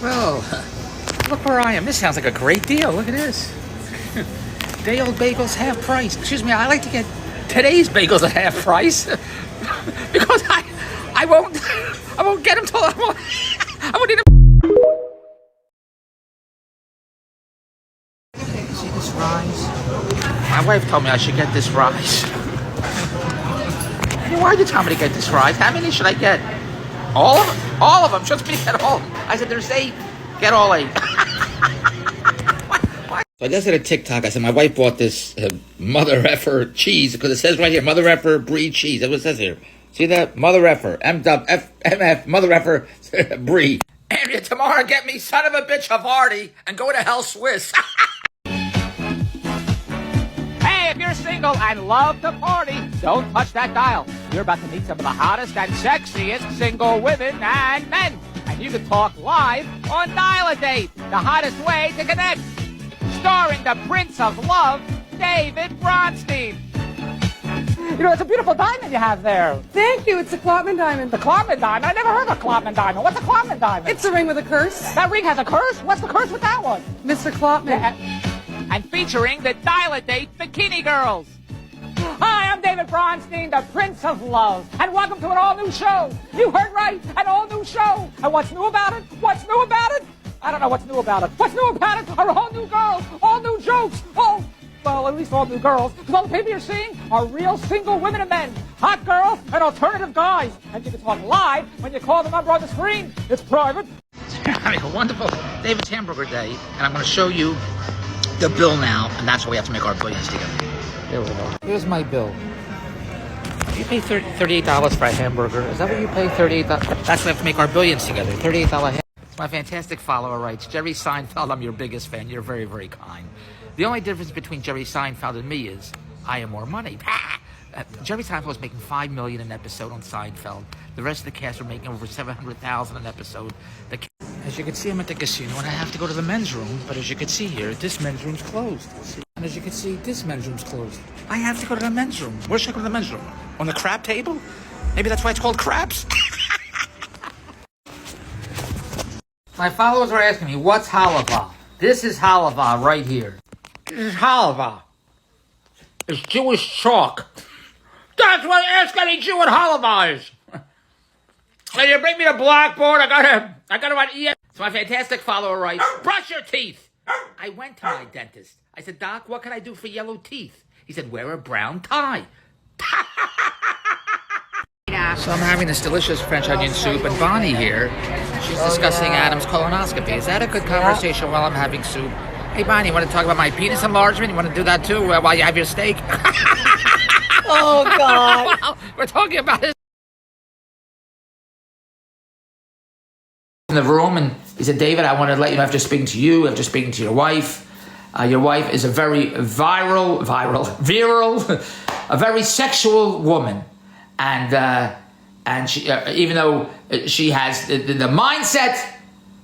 Well, look where I am. This sounds like a great deal. Look at this. Day-old bagels half price. Excuse me, I like to get today's bagels at half price because I won't get them till I won't eat them. See this rise? My wife told me I should get this rise. Why'd you tell me to get this rise? How many should I get? All of them? All of them. Just me get all of them. I said, there's 8. Get all 8. So I just did a TikTok. I said, my wife bought this mother effer cheese because it says right here, mother effer brie cheese. That's what it says here. See that? Mother effer. MF, mother effer brie. Andrea, tomorrow get me son of a bitch Havarti and go to hell Swiss. Hey, if you're single and love to party, don't touch that dial. You're about to meet some of the hottest and sexiest single women and men. And you can talk live on Dial-A-Date, the hottest way to connect. Starring the Prince of Love, David Bronstein. You know, it's a beautiful diamond you have there. Thank you. It's a Klopman diamond. The Klopman diamond? I never heard of a Klopman diamond. What's a Klopman diamond? It's a ring with a curse. That ring has a curse? What's the curse with that one? Mr. Klopman. Yeah. And featuring the Dial-A-Date Bikini Girls. Hi, I'm David Bronstein, the Prince of Love, and welcome to an all-new show. You heard right, an all-new show. And what's new about it? What's new about it? I don't know what's new about it. What's new about it are all new girls, all new jokes, well, at least all new girls. Because all the people you're seeing are real single women and men, hot girls and alternative guys. And you can talk live when you call the number on the screen. It's private. Having a wonderful David's Hamburger Day, and I'm going to show you the bill now, and that's why we have to make our billions together. There we go. Here's my bill. You pay $38 for a hamburger. Is that what you pay? $38? That's why we have to make our billions together. $38 hamburger. My fantastic follower writes, Jerry Seinfeld, I'm your biggest fan. You're very, very kind. The only difference between Jerry Seinfeld and me is I have more money. Jerry Seinfeld was making $5 million an episode on Seinfeld. The rest of the cast were making over $700,000 an episode. As you can see, I'm at the casino and I have to go to the men's room. But as you can see here, this men's room's closed. And as you can see, this men's room's closed. I have to go to the men's room. Where should I go to the men's room? On the crab table? Maybe that's why it's called craps? My followers are asking me, what's halava? This is halava right here. This is halava. It's Jewish chalk. That's what ask any Jew what halava is. When you bring me the blackboard, I got to write ES. So my fantastic follower writes, brush your teeth. I went to my dentist. I said, Doc, what can I do for yellow teeth? He said, wear a brown tie. So I'm having this delicious French onion soup, and Bonnie here, she's discussing Adam's colonoscopy. Is that a good conversation while I'm having soup? Hey, Bonnie, you want to talk about my penis enlargement? You want to do that too while you have your steak? Oh, God. We're talking about this. In the room, and he said, David, I want to let you know after speaking to you, after speaking to your wife is a very virile, a very sexual woman. And she, even though she has the mindset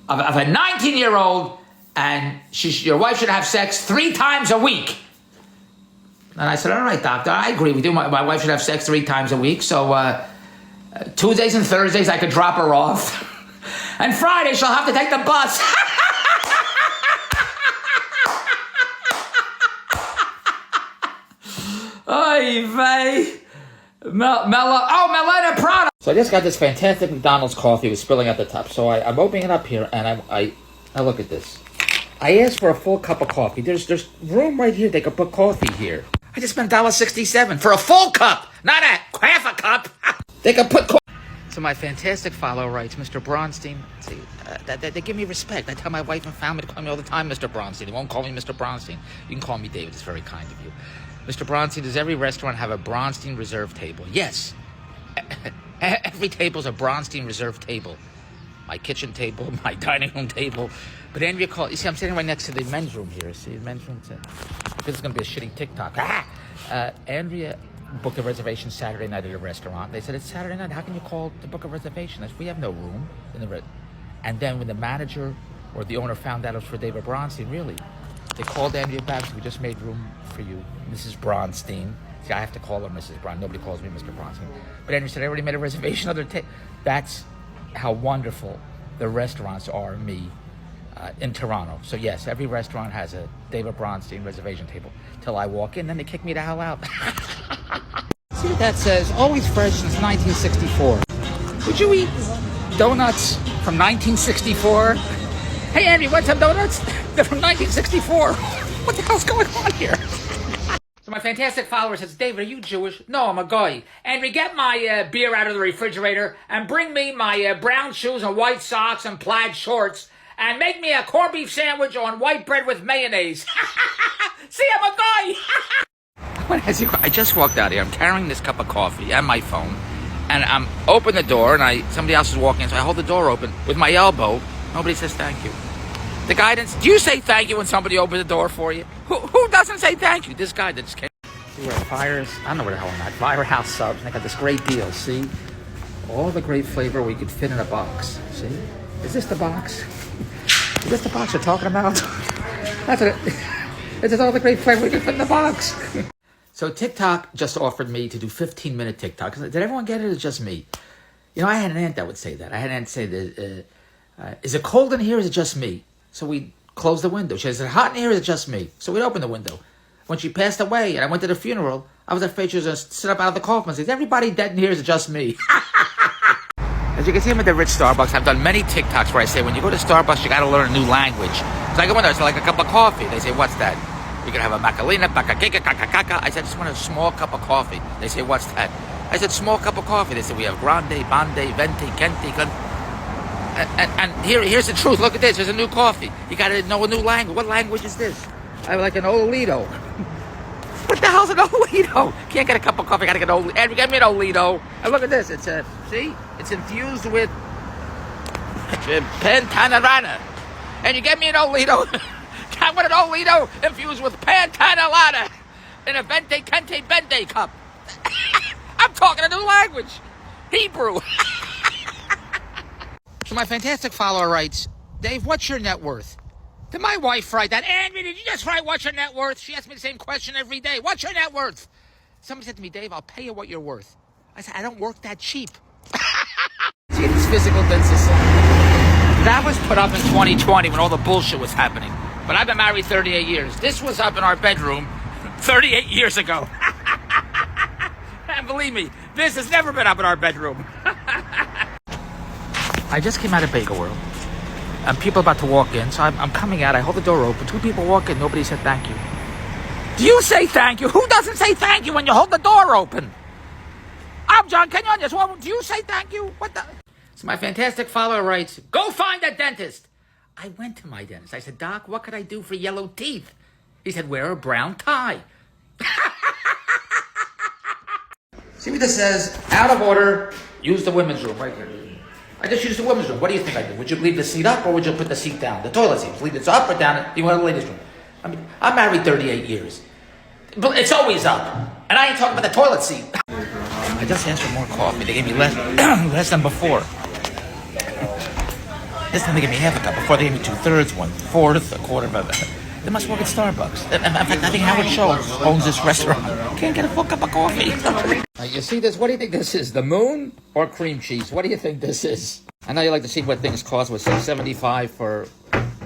of a 19-year-old, and your wife should have sex 3 times a week. And I said, all right, doctor, I agree with you. My wife should have sex 3 times a week. So Tuesdays and Thursdays, I could drop her off. And Friday, she'll have to take the bus. Oy vey. Melena Prada. So I just got this fantastic McDonald's coffee with spilling at the top. So I'm opening it up here, and I look at this. I asked for a full cup of coffee. There's room right here. They could put coffee here. I just spent $1.67 for a full cup, not a half a cup. They could put coffee. So my fantastic follower writes, Mr. Bronstein. See, they give me respect. I tell my wife and family to call me all the time Mr. Bronstein. They won't call me Mr. Bronstein. You can call me David. It's very kind of you. Mr. Bronstein, does every restaurant have a Bronstein reserve table? Yes. Every table's a Bronstein reserve table. My kitchen table, my dining room table. But Andrea called. You see, I'm sitting right next to the men's room here. See, the men's room. This is going to be a shitty TikTok. Andrea booked a reservation Saturday night at a restaurant. They said, it's Saturday night. How can you call to book a reservation? I said, we have no room in the And then when the manager or the owner found out it was for David Bronstein, really, they called Andrea back and said, we just made room for you, Mrs. Bronstein. See, I have to call her Mrs. Bronstein. Nobody calls me Mr. Bronstein. But Andrea said, I already made a reservation. That's how wonderful the restaurants are, me, in Toronto. So yes, every restaurant has a David Bronstein reservation table. Till I walk in, then they kick me the hell out. See what that says? Always fresh since 1964. Would you eat donuts from 1964? Hey Andy, want some donuts? They're from 1964. What the hell's going on here? So my fantastic follower says, David, are you Jewish? No, I'm a guy. Andrew, get my beer out of the refrigerator and bring me my brown shoes and white socks and plaid shorts and make me a corned beef sandwich on white bread with mayonnaise. See, I'm a guy. I just walked out here. I'm carrying this cup of coffee and my phone, and I'm open the door, and somebody else is walking in, so I hold the door open with my elbow. Nobody says thank you. The guidance, do you say thank you when somebody opens the door for you? Who doesn't say thank you? This guy that just came. See where Fires, I don't know where the hell I'm at. Firehouse Subs, and they got this great deal, see? All the great flavor we could fit in a box, see? Is this the box? Is this the box you're talking about? That's it. This is all the great flavor we could fit in the box. So TikTok just offered me to do 15-minute TikToks. Did everyone get it, or is it just me? You know, I had an aunt that would say that. I had an aunt say that, is it cold in here, or is it just me? So we closed the window. She said, is it hot in here, or is it just me? So we'd open the window. When she passed away and I went to the funeral, I was afraid she was going to sit up out of the coffin and say, is everybody dead in here, or is it just me? As you can see, I'm at the rich Starbucks. I've done many TikToks where I say, when you go to Starbucks, you got to learn a new language. So I go in there, it's like a cup of coffee. They say, what's that? You can have a macalina, bacakika, kakakaka. I said, I just want a small cup of coffee. They say, what's that? I said, small cup of coffee. They said, we have grande, bande, venti, kenti. And here's the truth. Look at this. There's a new coffee. You got to know a new language. What language is this? I have like an Olito. What the hell's an Olito? Can't get a cup of coffee. Got to get an Olito. Andrew, get me an Olito. And look at this. It's see? It's infused with Pantanarana. And you get me an Olito. I want an Olito infused with Pantanalana in a Vente Kente Bente cup. I'm talking a new language. Hebrew. So my fantastic follower writes, Dave, what's your net worth? Did my wife write that? Andrew, did you just write what's your net worth? She asks me the same question every day. What's your net worth? Somebody said to me, Dave, I'll pay you what you're worth. I said, I don't work that cheap. See this physical density? That was put up in 2020 when all the bullshit was happening. But I've been married 38 years. This was up in our bedroom 38 years ago. And believe me, this has never been up in our bedroom. I just came out of Bagel World. And people about to walk in, so I'm coming out. I hold the door open. Two people walk in. Nobody said thank you. Do you say thank you? Who doesn't say thank you when you hold the door open? I'm John Kenyon. Do you say thank you? What the? So my fantastic follower writes, go find a dentist. I went to my dentist. I said, Doc, what could I do for yellow teeth? He said, wear a brown tie. See what this says? Out of order. Use the women's room right here. I just used the women's room. What do you think I did? Would you leave the seat up, or would you put the seat down? The toilet seat. Leave it up or down? You want the ladies' room? I mean, I'm married 38 years. But it's always up. And I ain't talking about the toilet seat. I just asked for more coffee. They gave me less, less than before. This time they gave me half a cup. Before they gave me 2/3, 1/4, a quarter of a... They must work at Starbucks. In fact, I think Howard Schultz owns this restaurant. Can't get a full cup of coffee. You see this? What do you think this is? The moon or cream cheese? What do you think this is? I know you like to see what things cost. With $6.75 for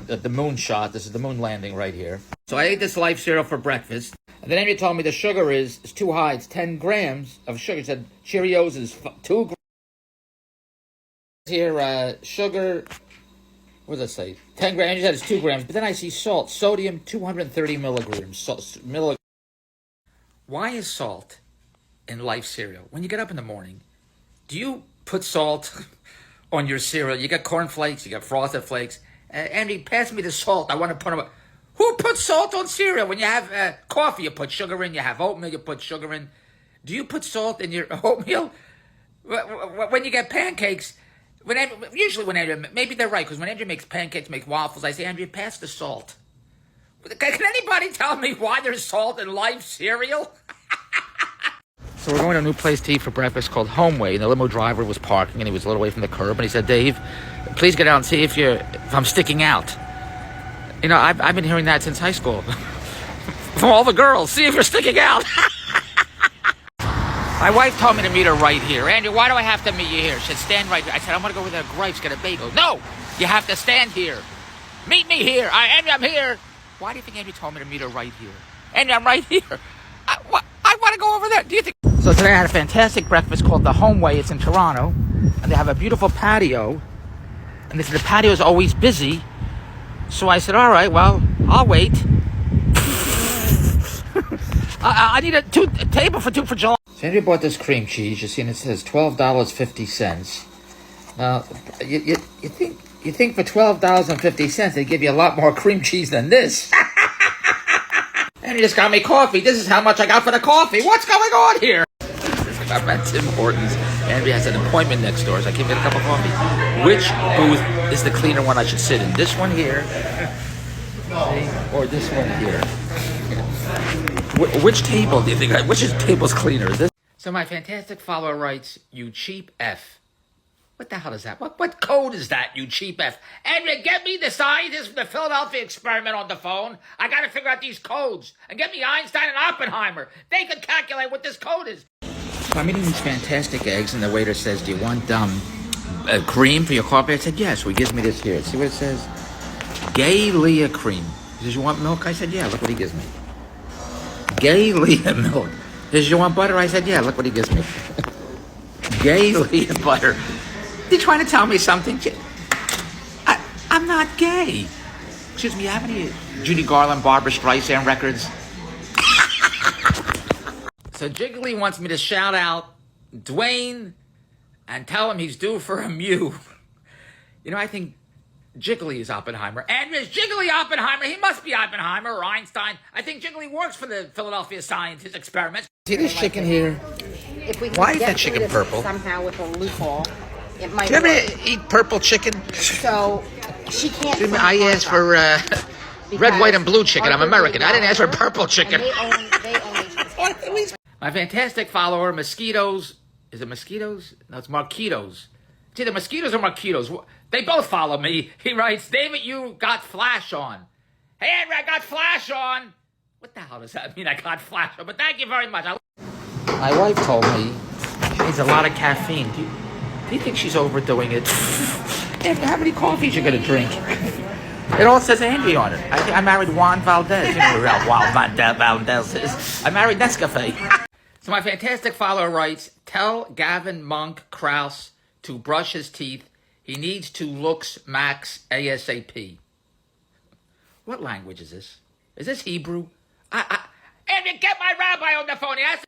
the moon shot. This is the moon landing right here. So I ate this Life cereal for breakfast. And then Amy told me the sugar is too high. It's 10 grams of sugar. She said Cheerios is 2 grams. Here, sugar... What does it say? 10 grams. You said it's 2 grams. But then I see salt. Sodium, 230 milligrams. Why is salt in Life cereal? When you get up in the morning, do you put salt on your cereal? You got corn flakes. You got frosted flakes. Andy, pass me the salt. I want to put them... Who puts salt on cereal? When you have coffee, you put sugar in. You have oatmeal, you put sugar in. Do you put salt in your oatmeal? When you get pancakes... Usually when Andrew, maybe they're right, because when Andrew makes pancakes, make waffles, I say, Andrew, pass the salt. Can anybody tell me why there's salt in Life cereal? So we're going to a new place to eat for breakfast called Homeway, and the limo driver was parking, and he was a little away from the curb, and he said, Dave, please get out and see if I'm sticking out. You know, I've been hearing that since high school. From all the girls, see if you're sticking out. My wife told me to meet her right here. Andrew, why do I have to meet you here? She said, stand right here. I said, I'm going to go with her gripes, get a bagel. No, you have to stand here. Meet me here. Andrew, I'm here. Why do you think Andrew told me to meet her right here? Andrew, I'm right here. I want to go over there. Do you think? So today I had a fantastic breakfast called the Homeway. It's in Toronto. And they have a beautiful patio. And they said the patio is always busy. So I said, all right, well, I'll wait. I need a table for 2 for July. So Andrew bought this cream cheese. You see, and it says $12.50. Now, you think for $12.50 they give you a lot more cream cheese than this? And he just got me coffee. This is how much I got for the coffee. What's going on here? I'm at Tim Hortons. Andrea has an appointment next door, so I came get a cup of coffee. Which booth is the cleaner one I should sit in? This one here, or this one here? Which table do you think? Which table's cleaner? This. So my fantastic follower writes, "You cheap F." What the hell is that? What code is that, you cheap F? Andrea, get me the scientists from the Philadelphia experiment on the phone. I gotta figure out these codes. And get me Einstein and Oppenheimer. They can calculate what this code is. So I'm eating these fantastic eggs, and the waiter says, do you want cream for your coffee? I said, yes. So he gives me this here. See what it says? Gay Leah cream. He says, you want milk? I said, yeah. Look what he gives me. Gay Leah milk. He says, you want butter? I said, yeah. Look what he gives me. Gay Leah butter. You trying to tell me something? I'm not gay. Excuse me, you have any Judy Garland, Barbra Streisand records? So Jiggly wants me to shout out Dwayne and tell him he's due for a mew. You know, I think Jiggly is Oppenheimer. And is Jiggly Oppenheimer? He must be Oppenheimer or Einstein. I think Jiggly works for the Philadelphia scientist experiments. See this chicken here? If we Why is that chicken purple? Somehow with a loophole, it might. Do you ever eat purple chicken? So she can't. I asked for red, white, and blue chicken. I'm American. I didn't ask for purple chicken. They own My fantastic follower, Mosquitoes. Is it Mosquitoes? No, it's Marquitos. It's either Mosquitoes or Marquitos. They both follow me. He writes, David, you got flash on. Hey, Andrew, I got flash on. What the hell does that mean, I got flash on? But thank you very much. My wife told me she needs a lot of caffeine. Do you think she's overdoing it? Andrew, how many coffees you gonna drink? It all says Andy on it. I married Juan Valdez. You know who Juan Valdez is. I married Nescafe. So my fantastic follower writes, tell Gavin Monk Krause to brush his teeth. He needs to looks max ASAP. What language is this? Is this Hebrew? Andy, get my rabbi on the phone. He has to